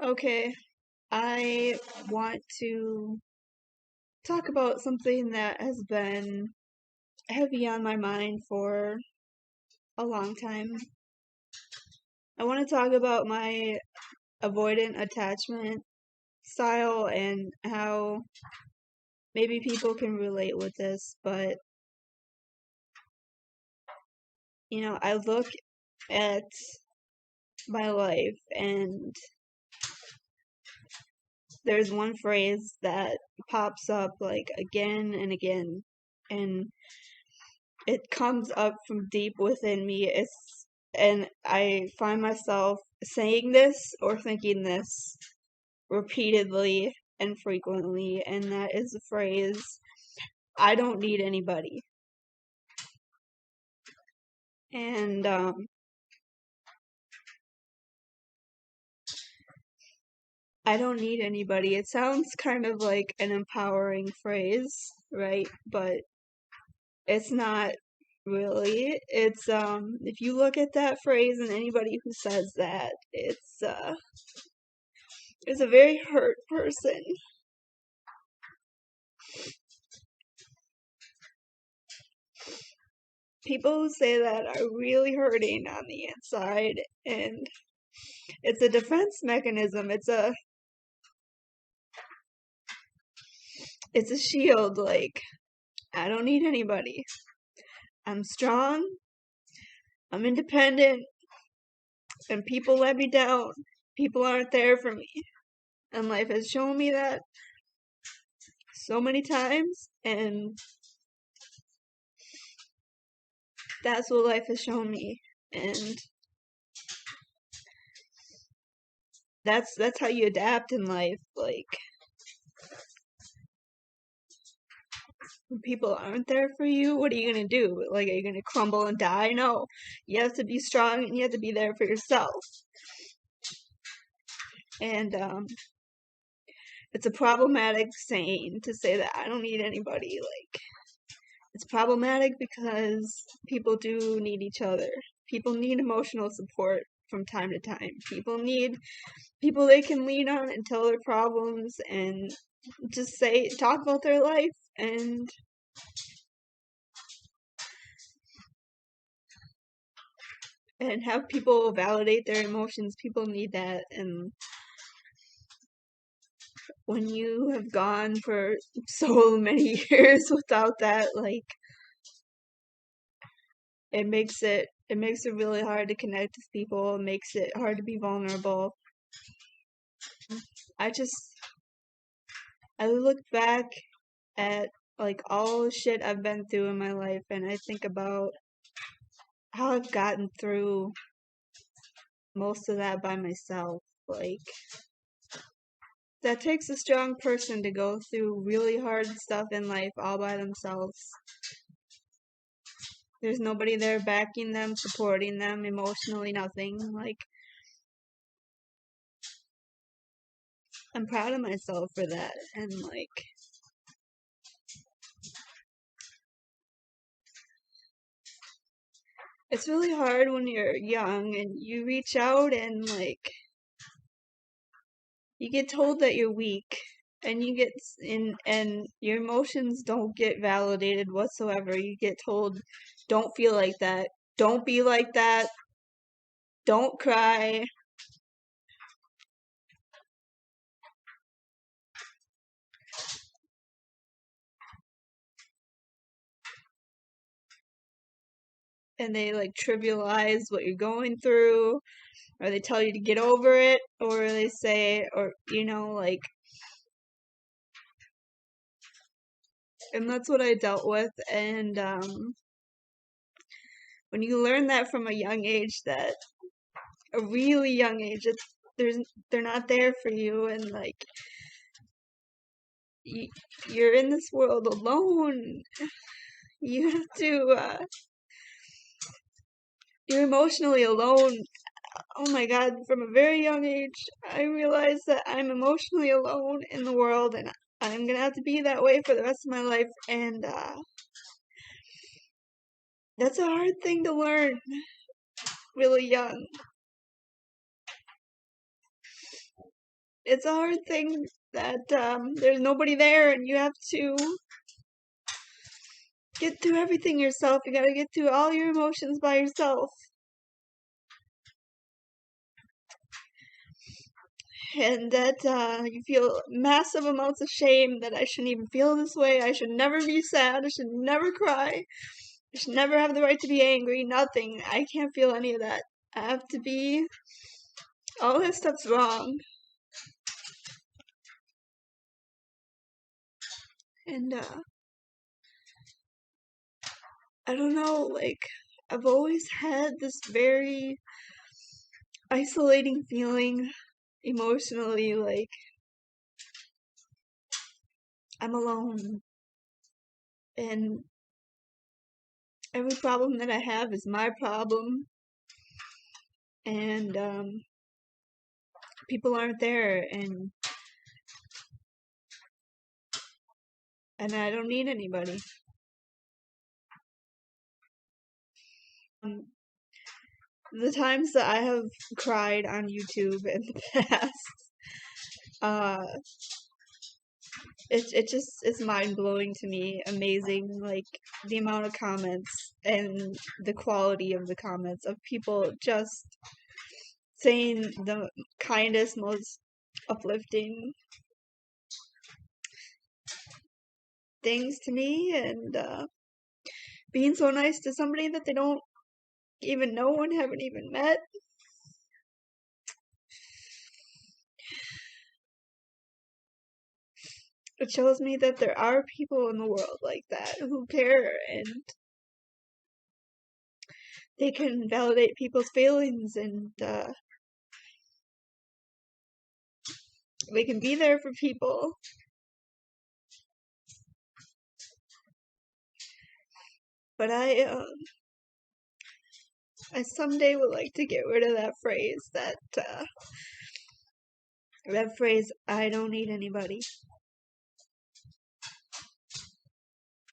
Okay, I want to talk about something that has been heavy on my mind for a long time. I want to talk about my avoidant attachment style and how maybe people can relate with this, but I look at my life and there's one phrase that pops up like again and again, and it comes up from deep within me. And I find myself saying this or thinking this repeatedly and frequently, and that is the phrase, I don't need anybody. And I don't need anybody. It sounds kind of like an empowering phrase, right? But it's not really. It's if you look at that phrase and anybody who says that, it's a very hurt person. People who say that are really hurting on the inside, and it's a defense mechanism. It's a shield. Like, I don't need anybody. I'm strong, I'm independent, and people let me down. People aren't there for me. And life has shown me that so many times, and that's what life has shown me. And that's how you adapt in life. Like, when people aren't there for you, what are you gonna do? Like, are you gonna crumble and die? No. You have to be strong and you have to be there for yourself. And it's a problematic saying to say that I don't need anybody. Like, it's problematic because people do need each other. People need emotional support from time to time. People need people they can lean on and tell their problems and just talk about their life and have people validate their emotions. People need that. And when you have gone for so many years without that, like, it makes it really hard to connect with people. It makes it hard to be vulnerable. I just I look back at like all the shit I've been through in my life, and I think about how I've gotten through most of that by myself. Like, that takes a strong person to go through really hard stuff in life all by themselves. There's nobody there backing them, supporting them emotionally, nothing. Like, I'm proud of myself for that. And like, it's really hard when you're young and you reach out and like you get told that you're weak and you get in and your emotions don't get validated whatsoever. You get told, don't feel like that, don't be like that, don't cry. And they like trivialize what you're going through, or they tell you to get over it, or they say, or like, and that's what I dealt with. And when you learn that from a young age, that a really young age, there's they're not there for you, and like, you're in this world alone. You have to you're emotionally alone. Oh my god, from a very young age I realized that I'm emotionally alone in the world, and I'm gonna have to be that way for the rest of my life. And that's a hard thing to learn really young. it's a hard thing that there's nobody there and you have to get through everything yourself. You gotta get through all your emotions by yourself. And that you feel massive amounts of shame that I shouldn't even feel this way. I should never be sad. I should never cry. I should never have the right to be angry. Nothing. I can't feel any of that. I have to be. All this stuff's wrong. And I don't know, like, I've always had this very isolating feeling emotionally, like, I'm alone. And every problem that I have is my problem. And people aren't there, and I don't need anybody. Um, the times that I have cried on YouTube in the past, uh, it just is mind blowing to me. Amazing, like the amount of comments and the quality of the comments of people just saying the kindest, most uplifting things to me, and being so nice to somebody that they don't even know and haven't even met. It shows me that there are people in the world like that who care and they can validate people's feelings, and they can be there for people. But I someday would like to get rid of that phrase, that phrase, I don't need anybody.